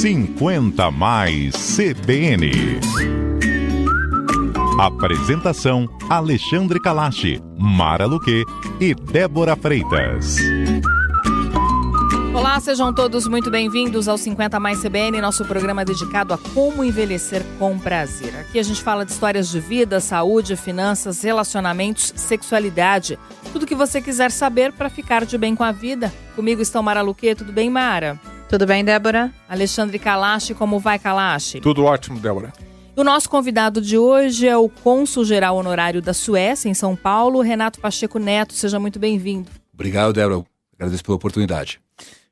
50 mais CBN. Apresentação: Alexandre Kalash, Mara Luque e Débora Freitas. Olá, sejam todos muito bem-vindos ao 50 mais CBN, nosso programa dedicado a como envelhecer com prazer. Aqui a gente fala de histórias de vida, saúde, finanças, relacionamentos, sexualidade. Tudo que você quiser saber para ficar de bem com a vida. Comigo estão Mara Luque, tudo bem, Mara? Tudo bem, Débora? Alexandre Kalash, como vai, Kalash? Tudo ótimo, Débora. O nosso convidado de hoje é o cônsul-geral honorário da Suécia, em São Paulo, Renato Pacheco Neto. Seja muito bem-vindo. Obrigado, Débora. Agradeço pela oportunidade.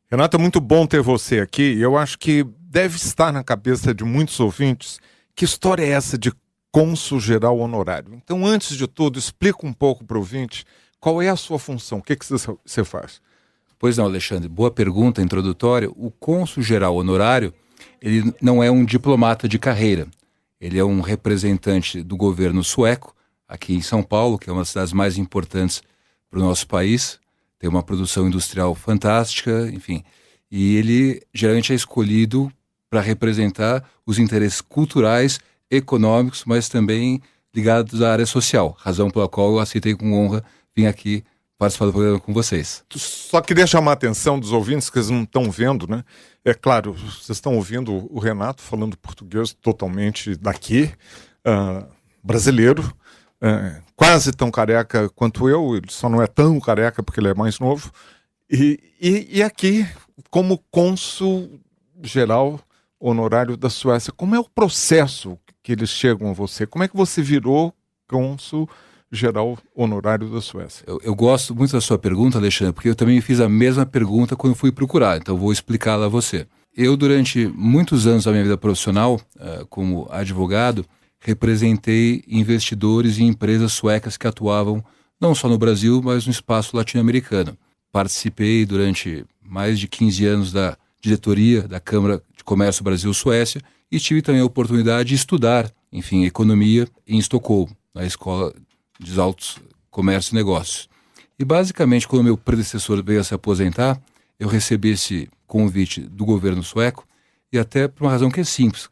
Renato, é muito bom ter você aqui. Eu acho que deve estar na cabeça de muitos ouvintes que história é essa de cônsul-geral honorário. Então, antes de tudo, explica um pouco para o ouvinte qual é a sua função, o que você faz. Pois não, Alexandre, boa pergunta introdutória. O cônsul-geral honorário, ele não é um diplomata de carreira. Ele é um representante do governo sueco, aqui em São Paulo, que é uma das cidades mais importantes para o nosso país. Tem uma produção industrial fantástica, enfim. E ele geralmente é escolhido para representar os interesses culturais, econômicos, mas também ligados à área social. Razão pela qual eu aceitei com honra vir aqui participar do programa com vocês. Só queria chamar a atenção dos ouvintes, que eles não estão vendo, né? É claro, vocês estão ouvindo o Renato falando português totalmente daqui, brasileiro, quase tão careca quanto eu, ele só não é tão careca porque ele é mais novo, e aqui, como cônsul-geral honorário da Suécia, como é o processo que eles chegam a você? Como é que você virou cônsul-geral honorário da Suécia? Eu gosto muito da sua pergunta, Alexandre, porque eu também fiz a mesma pergunta quando fui procurar, então vou explicá-la a você. Eu, durante muitos anos da minha vida profissional, como advogado, representei investidores e empresas suecas que atuavam não só no Brasil, mas no espaço latino-americano. Participei durante mais de 15 anos da diretoria da Câmara de Comércio Brasil-Suécia e tive também a oportunidade de estudar, enfim, economia em Estocolmo, na Escola de Altos Comércio e Negócios. E basicamente, quando meu predecessor veio a se aposentar, eu recebi esse convite do governo sueco e até por uma razão que é simples.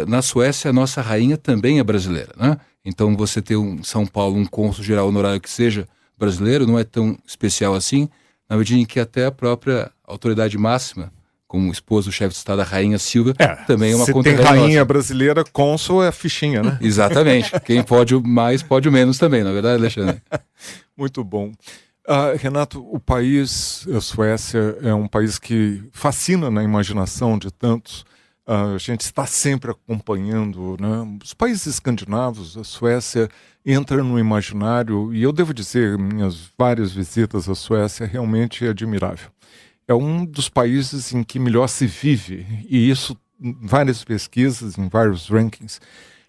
Na Suécia, a nossa rainha também é brasileira, né? Então, você ter em São Paulo um cônsul-geral honorário que seja brasileiro não é tão especial assim, na medida em que até a própria autoridade máxima, como esposa do chefe de Estado, a rainha Silvia, também é uma conta-réis nossa. Se tem rainha brasileira, cônsul é fichinha, né? Exatamente. Quem pode o mais, pode o menos também, não é verdade, Alexandre? Muito bom. Renato, o país, a Suécia, é um país que fascina na imaginação de tantos. A gente está sempre acompanhando, né? Os países escandinavos, a Suécia entra no imaginário, e eu devo dizer, minhas várias visitas à Suécia realmente é admirável. É um dos países em que melhor se vive, e isso, em várias pesquisas, em vários rankings,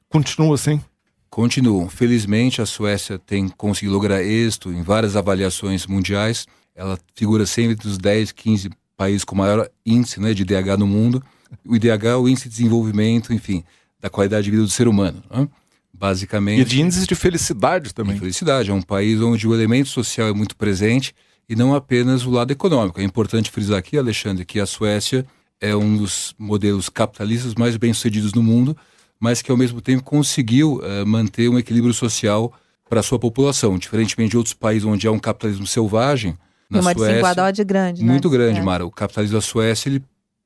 continua assim? Continuam. Felizmente, a Suécia tem conseguido lograr êxito em várias avaliações mundiais. Ela figura sempre entre os 10, 15 países com maior índice, né, de IDH no mundo. O IDH é o índice de desenvolvimento, enfim, da qualidade de vida do ser humano, né? Basicamente. E de índice de felicidade também. De felicidade. É um país onde o elemento social é muito presente e não apenas o lado econômico. É importante frisar aqui, Alexandre, que a Suécia é um dos modelos capitalistas mais bem-sucedidos no mundo, mas que ao mesmo tempo conseguiu manter um equilíbrio social para a sua população. Diferentemente de outros países onde há um capitalismo selvagem, na uma Suécia, desigualdade grande, né? Muito grande, Mara. O capitalismo da Suécia, ele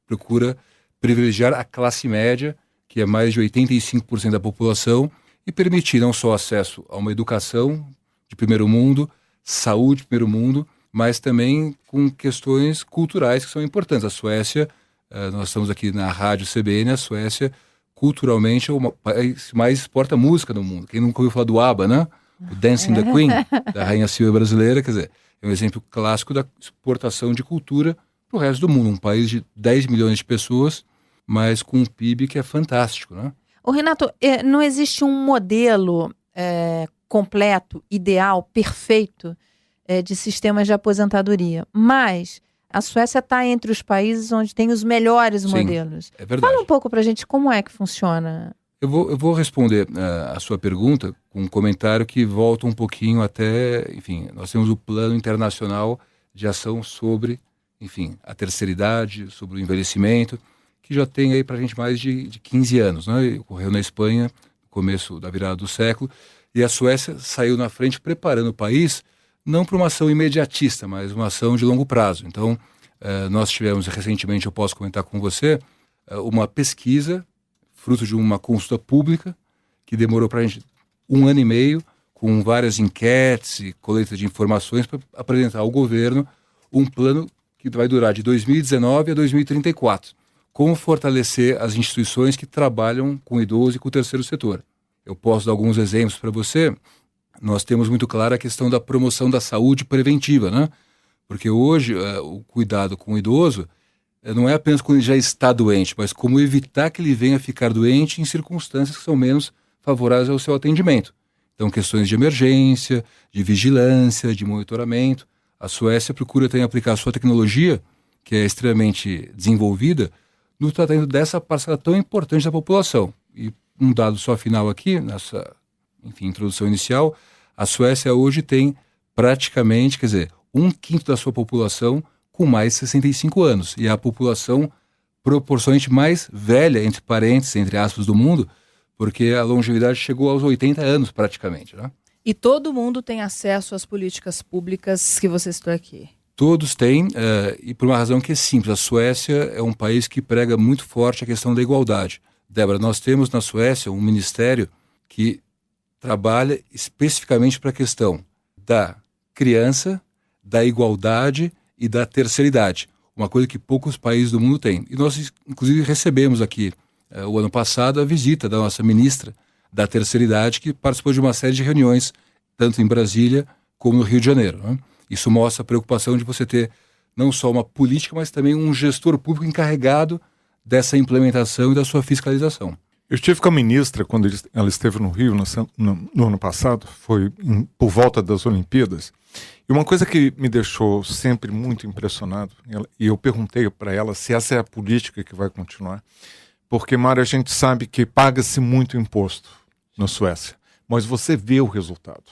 procura privilegiar a classe média, que é mais de 85% da população, e permitir não só acesso a uma educação de primeiro mundo, saúde de primeiro mundo, mas também com questões culturais que são importantes. A Suécia, nós estamos aqui na rádio CBN, a Suécia culturalmente é o país que mais exporta música no mundo. Quem nunca ouviu falar do ABBA, né? O Dancing the Queen, da rainha Silvia brasileira, quer dizer, é um exemplo clássico da exportação de cultura para o resto do mundo. Um país de 10 milhões de pessoas, mas com um PIB que é fantástico, né? Ô, Renato, não existe um modelo completo, ideal, perfeito de sistemas de aposentadoria, mas a Suécia está entre os países onde tem os melhores modelos. É verdade. Fala um pouco para a gente como é que funciona. Eu vou responder a sua pergunta com um comentário que volta um pouquinho até, enfim, nós temos o Plano Internacional de Ação sobre, enfim, a terceira idade, sobre o envelhecimento. que já tem aí para a gente mais de 15 anos, né? Ocorreu na Espanha, no começo da virada do século, e a Suécia saiu na frente preparando o país não para uma ação imediatista, mas uma ação de longo prazo. Então, nós tivemos recentemente, eu posso comentar com você, uma pesquisa, fruto de uma consulta pública, que demorou para a gente 1 ano e meio, com várias enquetes e coleta de informações para apresentar ao governo um plano que vai durar de 2019 a 2034. Como fortalecer as instituições que trabalham com idoso e com o terceiro setor. Eu posso dar alguns exemplos para você. Nós temos muito clara a questão da promoção da saúde preventiva, né? Porque hoje o cuidado com o idoso não é apenas quando ele já está doente, mas como evitar que ele venha ficar doente em circunstâncias que são menos favoráveis ao seu atendimento. Então, questões de emergência, de vigilância, de monitoramento. A Suécia procura também aplicar a sua tecnologia, que é extremamente desenvolvida, no tratamento dessa parcela tão importante da população. E um dado só final aqui, nessa introdução inicial, a Suécia hoje tem praticamente, 1/5 da sua população com mais de 65 anos. E é a população proporcionalmente mais velha, entre parênteses, entre aspas, do mundo, porque a longevidade chegou aos 80 anos praticamente, né? E todo mundo tem acesso às políticas públicas que você citou aqui? Todos têm, e por uma razão que é simples. A Suécia é um país que prega muito forte a questão da igualdade. Débora, nós temos na Suécia um ministério que trabalha especificamente para a questão da criança, da igualdade e da terceira idade. Uma coisa que poucos países do mundo têm. E nós, inclusive, recebemos aqui, o ano passado, a visita da nossa ministra da terceira idade, que participou de uma série de reuniões, tanto em Brasília como no Rio de Janeiro, né? Isso mostra a preocupação de você ter não só uma política, mas também um gestor público encarregado dessa implementação e da sua fiscalização. Eu estive com a ministra quando ela esteve no Rio no ano passado, foi por volta das Olimpíadas, e uma coisa que me deixou sempre muito impressionado, e eu perguntei para ela se essa é a política que vai continuar, porque, Mara, a gente sabe que paga-se muito imposto na Suécia, mas você vê o resultado.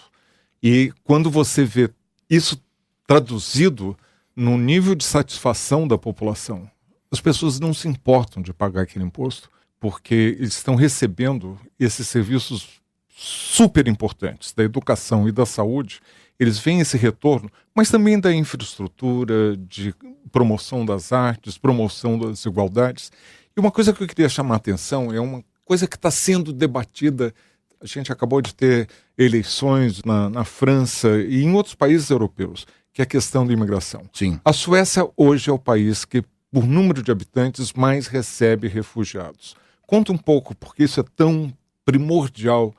E quando você vê isso traduzido no nível de satisfação da população, as pessoas não se importam de pagar aquele imposto, porque eles estão recebendo esses serviços super importantes da educação e da saúde. Eles veem esse retorno, mas também da infraestrutura, de promoção das artes, promoção das igualdades. E uma coisa que eu queria chamar a atenção é uma coisa que está sendo debatida. A gente acabou de ter eleições na França e em outros países europeus, que é a questão da imigração. Sim. A Suécia hoje é o país que, por número de habitantes, mais recebe refugiados. Conta um pouco porque isso é tão primordial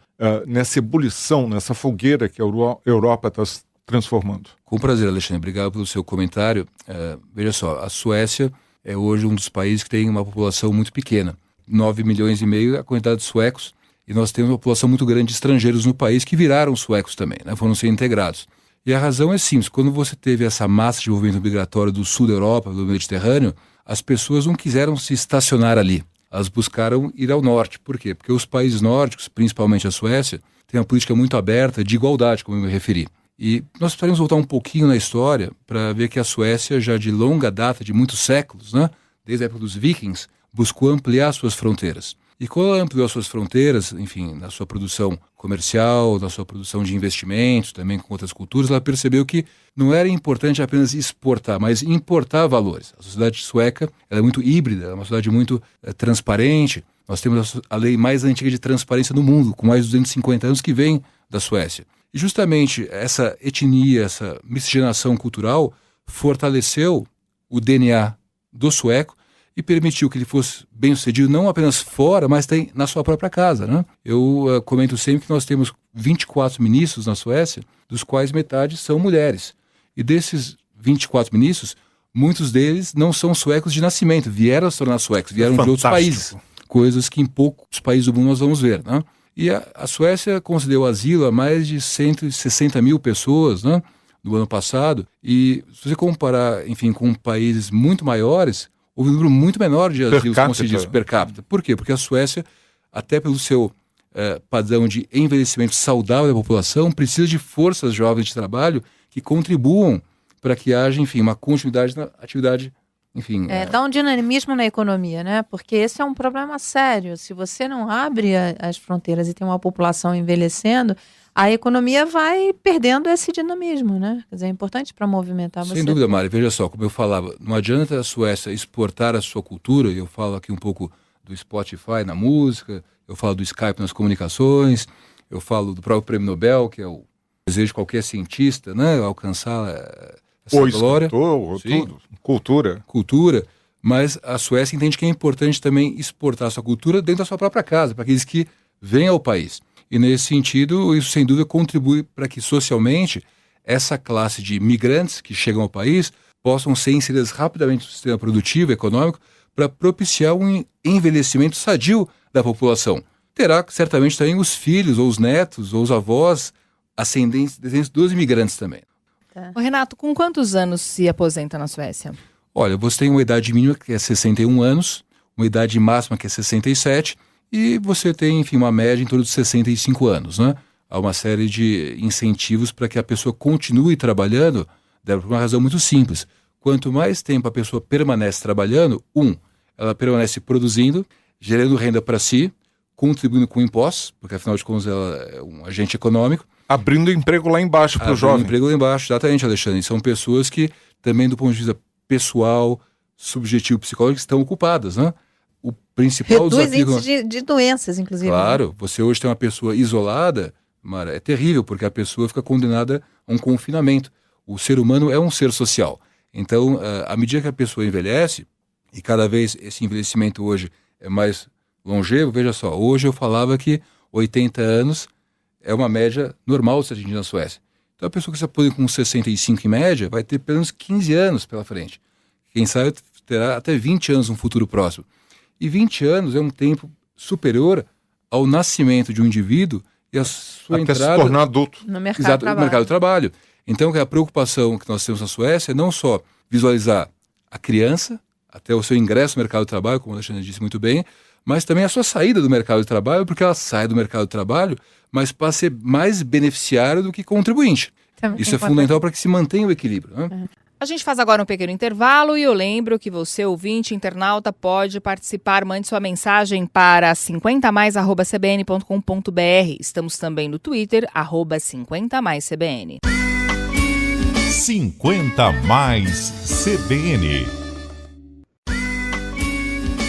nessa ebulição, nessa fogueira que a Europa está se transformando. Com prazer, Alexandre. Obrigado pelo seu comentário. Veja só, a Suécia é hoje um dos países que tem uma população muito pequena. 9,5 milhões é a quantidade de suecos, e nós temos uma população muito grande de estrangeiros no país que viraram suecos também, né? Foram ser integrados. E a razão é simples. Quando você teve essa massa de movimento migratório do sul da Europa, do Mediterrâneo, as pessoas não quiseram se estacionar ali. Elas buscaram ir ao norte. Por quê? Porque os países nórdicos, principalmente a Suécia, têm uma política muito aberta de igualdade, como eu me referi. E nós precisamos voltar um pouquinho na história para ver que a Suécia, já de longa data, de muitos séculos, né, desde a época dos vikings, buscou ampliar suas fronteiras. E quando ela ampliou suas fronteiras, enfim, na sua produção comercial, na sua produção de investimentos, também com outras culturas, ela percebeu que não era importante apenas exportar, mas importar valores. A sociedade sueca ela é muito híbrida, é uma sociedade muito transparente. Nós temos a lei mais antiga de transparência do mundo, com mais de 250 anos, que vem da Suécia. E justamente essa etnia, essa miscigenação cultural fortaleceu o DNA do sueco e permitiu que ele fosse bem-sucedido não apenas fora, mas também na sua própria casa, né? Eu comento sempre que nós temos 24 ministros na Suécia, dos quais metade são mulheres. E desses 24 ministros, muitos deles não são suecos de nascimento, vieram se tornar suecos, vieram de outros países. Coisas que em poucos países do mundo nós vamos ver, né? E a Suécia concedeu asilo a mais de 160 mil pessoas, né, no ano passado. E se você comparar, enfim, com países muito maiores, houve um número muito menor de asilos concedidos per capita. Por quê? Porque a Suécia, até pelo seu padrão de envelhecimento saudável da população, precisa de forças jovens de trabalho que contribuam para que haja, enfim, uma continuidade na atividade enfim... Dá um dinamismo na economia, né? Porque esse é um problema sério. Se você não abre as fronteiras e tem uma população envelhecendo, a economia vai perdendo esse dinamismo, né? Quer dizer, é importante para movimentar você. Sem dúvida, Mari. Veja só, como eu falava, não adianta a Suécia exportar a sua cultura, e eu falo aqui um pouco do Spotify na música, eu falo do Skype nas comunicações, eu falo do próprio Prêmio Nobel, que é o desejo de qualquer cientista, né? Alcançar essa glória. Tudo. Cultura. Mas a Suécia entende que é importante também exportar a sua cultura dentro da sua própria casa, para aqueles que vêm ao país. E nesse sentido, isso sem dúvida contribui para que socialmente essa classe de imigrantes que chegam ao país possam ser inseridas rapidamente no sistema produtivo e econômico para propiciar um envelhecimento sadio da população. Terá certamente também os filhos, ou os netos, ou os avós, ascendentes, descendentes dos imigrantes também. Ô, Renato, com quantos anos se aposenta na Suécia? Olha, você tem uma idade mínima que é 61 anos, uma idade máxima que é 67, e você tem, enfim, uma média em torno de 65 anos, né? Há uma série de incentivos para que a pessoa continue trabalhando, por uma razão muito simples. Quanto mais tempo a pessoa permanece trabalhando, ela permanece produzindo, gerando renda para si, contribuindo com impostos, porque afinal de contas ela é um agente econômico. Abrindo emprego lá embaixo para o jovem. Abrindo emprego lá embaixo, exatamente, Alexandre. E são pessoas que também do ponto de vista pessoal, subjetivo, psicológico, estão ocupadas, né? O principal Reduz desafio... índice de doenças, inclusive. Claro, né? você hoje tem uma pessoa isolada, Mara, é terrível, porque a pessoa fica condenada a um confinamento. O ser humano é um ser social. Então, à medida que a pessoa envelhece, e cada vez esse envelhecimento hoje é mais longevo, veja só, hoje eu falava que 80 anos é uma média normal se atingir na Suécia. Então, a pessoa que se aposenta com 65 em média vai ter pelo menos 15 anos pela frente. Quem sabe terá até 20 anos no futuro próximo. E 20 anos é um tempo superior ao nascimento de um indivíduo e a sua até entrada... se tornar adulto. No mercado Exato, de trabalho. no mercado de trabalho. Então, a preocupação que nós temos na Suécia é não só visualizar a criança, até o seu ingresso no mercado de trabalho, como a Alexandre disse muito bem, mas também a sua saída do mercado de trabalho, porque ela sai do mercado de trabalho, mas para ser mais beneficiário do que contribuinte. Também Isso é fundamental para que se mantenha o equilíbrio, né? A gente faz agora um pequeno intervalo e eu lembro que você, ouvinte, internauta, pode participar. Mande sua mensagem para 50mais@cbn.com.br. Estamos também no Twitter, @50maiscbn. 50 mais CBN.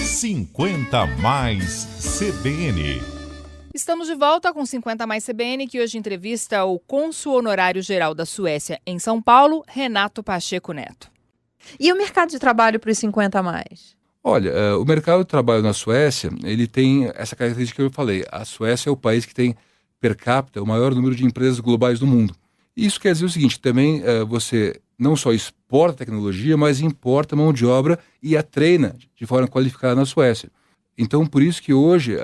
50 mais CBN. Estamos de volta com 50 mais CBN, que hoje entrevista o cônsul honorário-geral da Suécia em São Paulo, Renato Pacheco Neto. E o mercado de trabalho para os 50 mais? Olha, o mercado de trabalho na Suécia, ele tem essa característica que eu falei. A Suécia é o país que tem, per capita, o maior número de empresas globais do mundo. Isso quer dizer o seguinte, também você não só exporta tecnologia, mas importa mão de obra e a treina de forma qualificada na Suécia. Então, por isso que hoje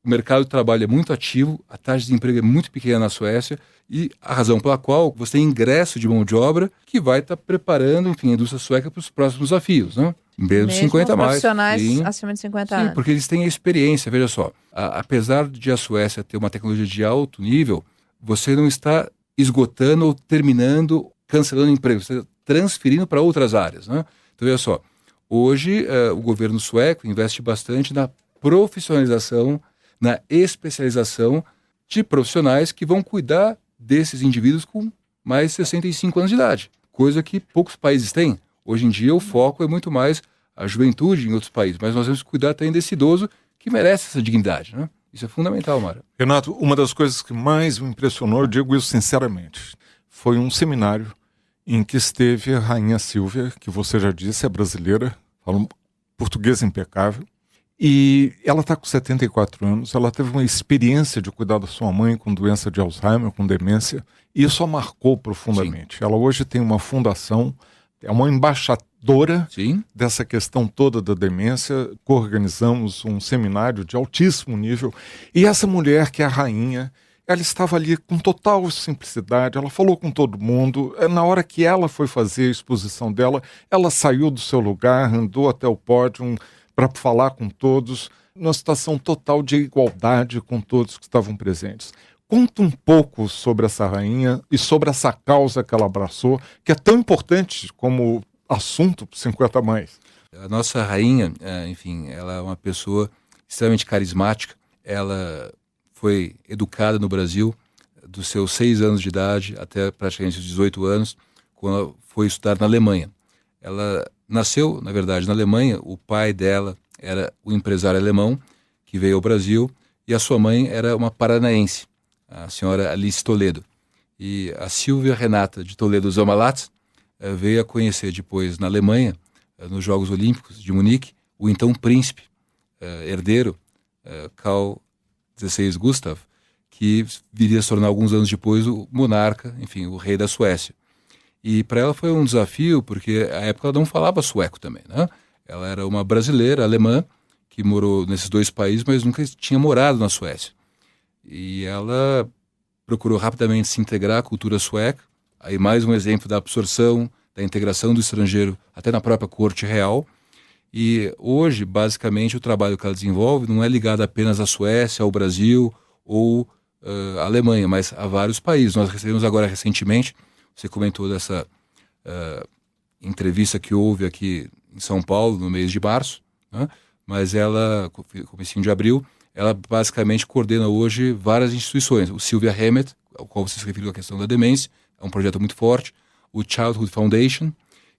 o mercado de trabalho é muito ativo, a taxa de desemprego é muito pequena na Suécia e a razão pela qual você tem ingresso de mão de obra que vai estar preparando, enfim, a indústria sueca para os próximos desafios, né? Mesmo 50 mais. Profissionais Sim. acima de 50 Sim, anos. porque eles têm a experiência, veja só. Apesar de a Suécia ter uma tecnologia de alto nível, você não está esgotando ou terminando, cancelando empregos, você está transferindo para outras áreas, né? Então, veja só, hoje o governo sueco investe bastante na profissionalização, na especialização de profissionais que vão cuidar desses indivíduos com mais de 65 anos de idade, coisa que poucos países têm. Hoje em dia o foco é muito mais a juventude em outros países, mas nós temos que cuidar também desse idoso que merece essa dignidade, né? Isso é fundamental, Mara. Renato, uma das coisas que mais me impressionou, eu digo isso sinceramente, foi um seminário em que esteve a Rainha Silvia, que você já disse, é brasileira, fala um português impecável, e ela está com 74 anos, ela teve uma experiência de cuidar da sua mãe com doença de Alzheimer, com demência, e isso a marcou profundamente. Sim. Ela hoje tem uma fundação, é uma embaixadora Sim. dessa questão toda da demência. Coorganizamos um seminário de altíssimo nível, e essa mulher, que é a rainha, ela estava ali com total simplicidade, ela falou com todo mundo. Na hora que ela foi fazer a exposição dela, ela saiu do seu lugar, andou até o pódio para falar com todos, numa situação total de igualdade com todos que estavam presentes. Conta um pouco sobre essa rainha e sobre essa causa que ela abraçou, que é tão importante como assunto para 50 mais. A nossa rainha, enfim, ela é uma pessoa extremamente carismática. Ela foi educada no Brasil dos seus 6 anos de idade até praticamente os 18 anos, quando ela foi estudar na Alemanha. Ela nasceu, na verdade, na Alemanha. O pai dela era um empresário alemão que veio ao Brasil e a sua mãe era uma paranaense, a senhora Alice Toledo. E a Silvia Renata de Toledo Zamalatz veio a conhecer depois na Alemanha, nos Jogos Olímpicos de Munique, o então príncipe herdeiro Carl XVI Gustav, que viria a se tornar alguns anos depois o monarca, enfim, o rei da Suécia. E para ela foi um desafio, porque à época ela não falava sueco também, né? Ela era uma brasileira, alemã, que morou nesses 2 países, mas nunca tinha morado na Suécia. E ela procurou rapidamente se integrar à cultura sueca. Aí mais um exemplo da absorção, da integração do estrangeiro até na própria corte real. E hoje, basicamente, o trabalho que ela desenvolve não é ligado apenas à Suécia, ao Brasil ou à Alemanha, mas a vários países. Nós recebemos agora recentemente, você comentou dessa entrevista que houve aqui em São Paulo no mês de março, né? Mas ela, comecinho de abril, ela basicamente coordena hoje várias instituições. O Sylvia Hammett, ao qual você se referiu à questão da demência, é um projeto muito forte. O Childhood Foundation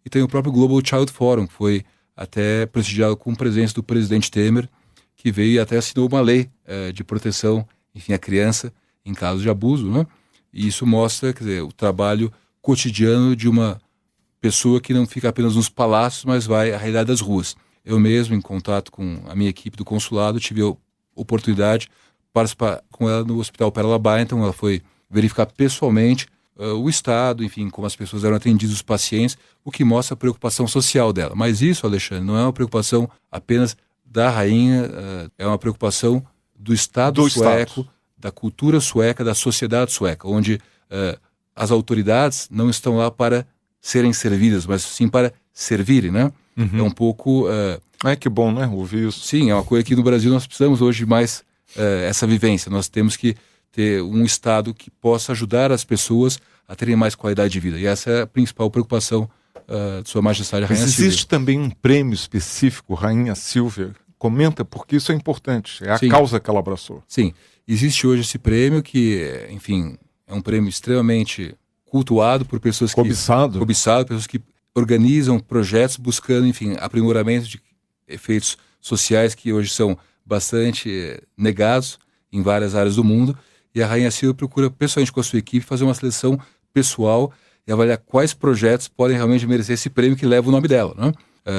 e tem o próprio Global Child Forum, que foi até prestigiado com a presença do presidente Temer, que veio e até assinou uma lei de proteção, enfim, à criança em caso de abuso, né? E isso mostra, quer dizer, o trabalho cotidiano de uma pessoa que não fica apenas nos palácios, mas vai à realidade das ruas. Eu mesmo, em contato com a minha equipe do consulado, tive a oportunidade de participar com ela no Hospital Pérola Byington. Ela foi verificar pessoalmente o estado, enfim, como as pessoas eram atendidas, os pacientes, o que mostra a preocupação social dela. Mas isso, Alexandre, não é uma preocupação apenas da rainha, é uma preocupação do Estado sueco, da cultura sueca, da sociedade sueca, onde as autoridades não estão lá para serem servidas, mas sim para servirem, né? Uhum. É um pouco... que bom, né? Ouvir isso. Sim, é uma coisa que no Brasil nós precisamos hoje mais essa vivência. Nós temos que ter um Estado que possa ajudar as pessoas a terem mais qualidade de vida. E essa é a principal preocupação de Sua Majestade a Rainha Silvia. Existe também um prêmio específico, Rainha Silvia? Comenta, porque isso é importante. É a causa que ela abraçou. Sim. Existe hoje esse prêmio que, enfim, é um prêmio extremamente cultuado por pessoas cobiçado, pessoas que organizam projetos buscando, enfim, aprimoramento de efeitos sociais que hoje são bastante negados em várias áreas do mundo. E a Rainha Silvia procura, pessoalmente com a sua equipe, fazer uma seleção pessoal e avaliar quais projetos podem realmente merecer esse prêmio que leva o nome dela, né?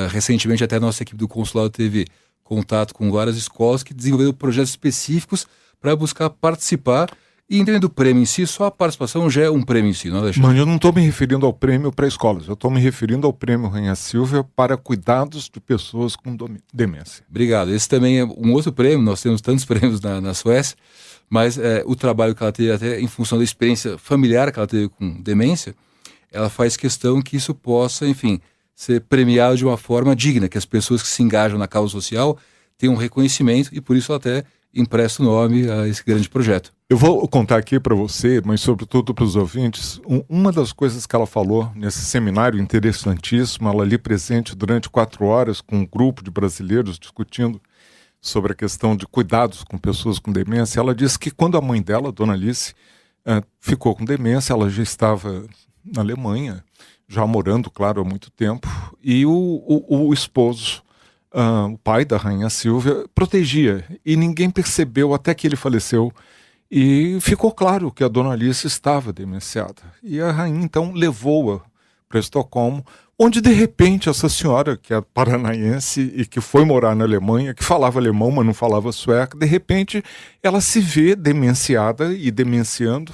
Recentemente, até a nossa equipe do consulado teve contato com várias escolas que desenvolveram projetos específicos para buscar participar. E entendendo o prêmio em si, só a participação já é um prêmio em si, não é, Alexandre? Mas eu não estou me referindo ao prêmio para escolas, eu estou me referindo ao prêmio Rainha Silvia para cuidados de pessoas com demência. Obrigado. Esse também é um outro prêmio, nós temos tantos prêmios na Suécia, mas o trabalho que ela teve, até em função da experiência familiar que ela teve com demência, ela faz questão que isso possa, enfim, ser premiado de uma forma digna, que as pessoas que se engajam na causa social tenham um reconhecimento e por isso ela até empresta o nome a esse grande projeto. Eu vou contar aqui para você, mas sobretudo para os ouvintes, uma das coisas que ela falou nesse seminário interessantíssimo, ela ali presente durante 4 horas com um grupo de brasileiros discutindo sobre a questão de cuidados com pessoas com demência. Ela disse que quando a mãe dela, Dona Alice, ficou com demência, ela já estava na Alemanha, já morando, claro, há muito tempo, e o esposo, o pai da Rainha Silvia, protegia, e ninguém percebeu até que ele faleceu, e ficou claro que a Dona Alice estava demenciada. E a rainha, então, levou-a para Estocolmo, onde, de repente, essa senhora, que é paranaense e que foi morar na Alemanha, que falava alemão, mas não falava sueco, de repente, ela se vê demenciada e demenciando,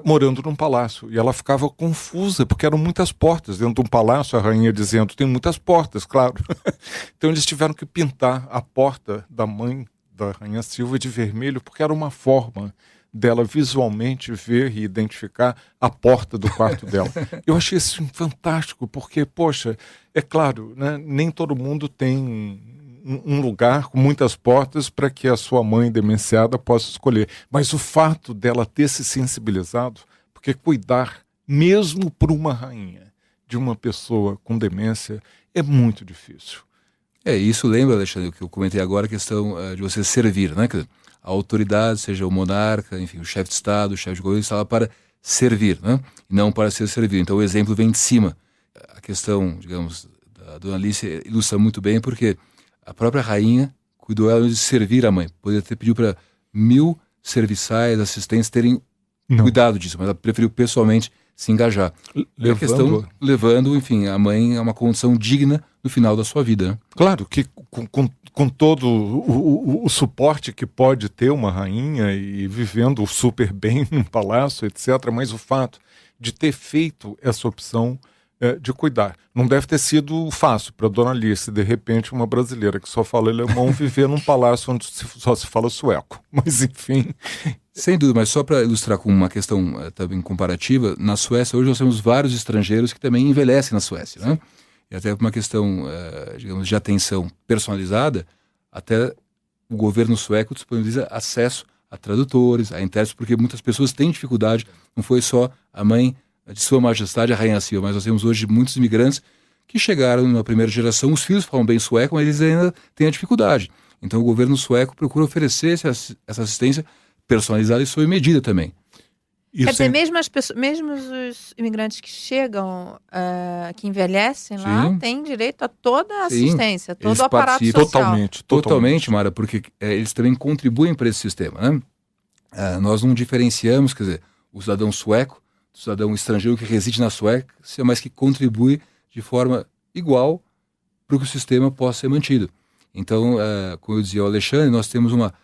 morando num palácio. E ela ficava confusa, porque eram muitas portas dentro de um palácio, a rainha dizendo, tem muitas portas, claro. Então eles tiveram que pintar a porta da mãe da Rainha Silvia de vermelho, porque era uma forma dela visualmente ver e identificar a porta do quarto dela. Eu achei isso fantástico, porque, poxa, é claro, né, nem todo mundo tem um lugar com muitas portas para que a sua mãe demenciada possa escolher. Mas o fato dela ter se sensibilizado, porque cuidar, mesmo por uma rainha, de uma pessoa com demência é muito difícil. Isso lembra, Alexandre, o que eu comentei agora, a questão de você servir, né? Que a autoridade, seja o monarca, enfim, o chefe de Estado, o chefe de governo, está lá para servir, né? E não para ser servido. Então o exemplo vem de cima. A questão, digamos, da Dona Alice ilustra muito bem, porque a própria rainha cuidou ela de servir a mãe. Poderia ter pedido para 1000 serviçais, assistentes terem cuidado disso, mas ela preferiu pessoalmente se engajar. Levando, enfim, a mãe a uma condição digna no final da sua vida. Né? Claro que com todo o suporte que pode ter uma rainha e vivendo super bem num palácio, etc., mas o fato de ter feito essa opção de cuidar. Não deve ter sido fácil para Dona Alice, de repente, uma brasileira que só fala alemão, viver num palácio onde só se fala sueco. Mas, enfim... Sem dúvida, mas só para ilustrar com uma questão também comparativa, na Suécia hoje nós temos vários estrangeiros que também envelhecem na Suécia, né? E até por uma questão, digamos, de atenção personalizada, até o governo sueco disponibiliza acesso a tradutores, a intérpretes, porque muitas pessoas têm dificuldade, não foi só a mãe de Sua Majestade, a Rainha Silva, mas nós temos hoje muitos imigrantes que chegaram na primeira geração, os filhos falam bem sueco, mas eles ainda têm a dificuldade. Então o governo sueco procura oferecer essa assistência personalizada e sob medida também. Quer dizer, mesmo os imigrantes que chegam, que envelhecem lá, têm direito a toda a assistência, todo o aparato social. Totalmente, Mara, porque eles também contribuem para esse sistema, né? Nós não diferenciamos, quer dizer, o cidadão sueco, o cidadão estrangeiro que reside na Suécia, mas que contribui de forma igual para que o sistema possa ser mantido. Então, como eu dizia ao Alexandre, nós temos uma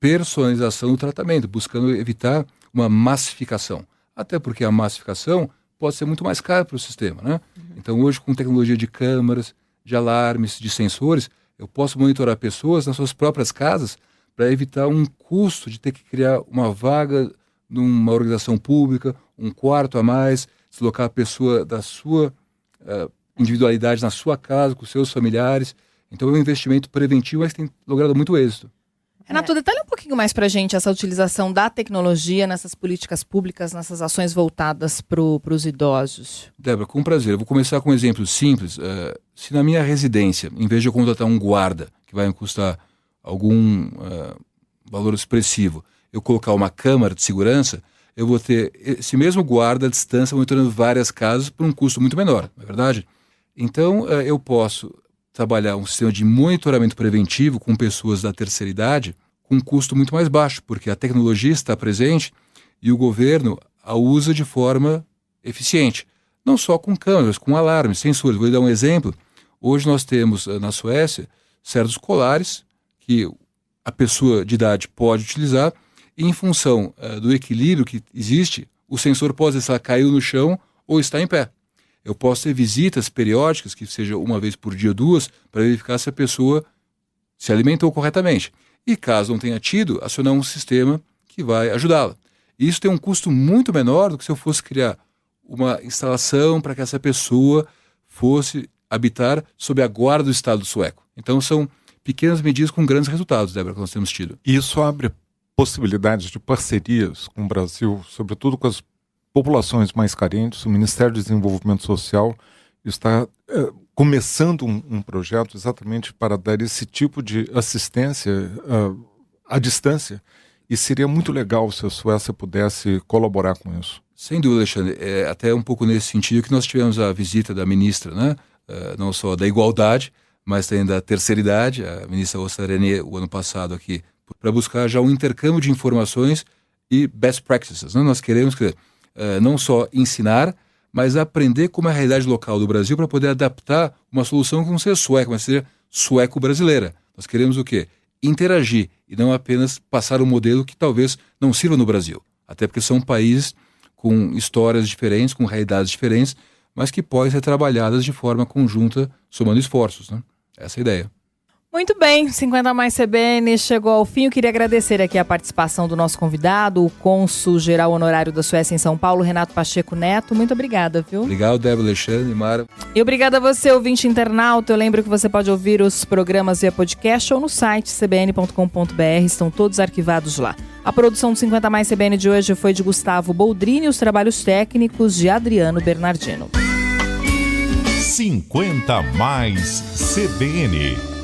personalização do tratamento, buscando evitar uma massificação. Até porque a massificação pode ser muito mais cara para o sistema, né? Então hoje, com tecnologia de câmaras, de alarmes, de sensores, eu posso monitorar pessoas nas suas próprias casas para evitar um custo de ter que criar uma vaga numa organização pública, um quarto a mais, deslocar a pessoa da sua individualidade na sua casa, com seus familiares. Então é um investimento preventivo, mas tem logrado muito êxito. Renato, detalhe um pouquinho mais pra gente essa utilização da tecnologia nessas políticas públicas, nessas ações voltadas para os idosos. Débora, com prazer. Eu vou começar com um exemplo simples. Se na minha residência, em vez de eu contratar um guarda, que vai me custar algum valor expressivo, eu colocar uma câmera de segurança, eu vou ter esse mesmo guarda à distância monitorando várias casas por um custo muito menor, não é verdade? Então, eu posso trabalhar um sistema de monitoramento preventivo com pessoas da terceira idade com um custo muito mais baixo, porque a tecnologia está presente e o governo a usa de forma eficiente. Não só com câmeras, com alarmes, sensores. Vou lhe dar um exemplo. Hoje nós temos na Suécia certos colares que a pessoa de idade pode utilizar e em função do equilíbrio que existe, o sensor pode dizer se ela caiu no chão ou está em pé. Eu posso ter visitas periódicas, que seja uma vez por dia ou duas, para verificar se a pessoa se alimentou corretamente. E caso não tenha tido, acionar um sistema que vai ajudá-la. Isso tem um custo muito menor do que se eu fosse criar uma instalação para que essa pessoa fosse habitar sob a guarda do Estado sueco. Então são pequenas medidas com grandes resultados, Débora, que nós temos tido. E isso abre possibilidades de parcerias com o Brasil, sobretudo com as populações mais carentes. O Ministério do Desenvolvimento Social está começando um projeto exatamente para dar esse tipo de assistência à distância, e seria muito legal se a Suécia pudesse colaborar com isso. Sem dúvida, Alexandre. Até um pouco nesse sentido que nós tivemos a visita da ministra, né? Não só da igualdade, mas também da terceira idade, a ministra Åsa Regnér, o ano passado aqui, para buscar já um intercâmbio de informações e best practices. Né? Nós queremos não só ensinar, mas aprender como é a realidade local do Brasil para poder adaptar uma solução que não seja sueca, mas seja sueco-brasileira. Nós queremos o quê? Interagir e não apenas passar um modelo que talvez não sirva no Brasil. Até porque são países com histórias diferentes, com realidades diferentes, mas que podem ser trabalhadas de forma conjunta, somando esforços. Né? Essa é a ideia. Muito bem, 50 Mais CBN chegou ao fim. Eu queria agradecer aqui a participação do nosso convidado, o cônsul-geral honorário da Suécia em São Paulo, Renato Pacheco Neto. Muito obrigada, viu? Obrigado, Débora, Alexandre e Mara. E obrigada a você, ouvinte internauta. Eu lembro que você pode ouvir os programas via podcast ou no site cbn.com.br. Estão todos arquivados lá. A produção do 50 Mais CBN de hoje foi de Gustavo Boldrini e os trabalhos técnicos de Adriano Bernardino. 50 Mais CBN.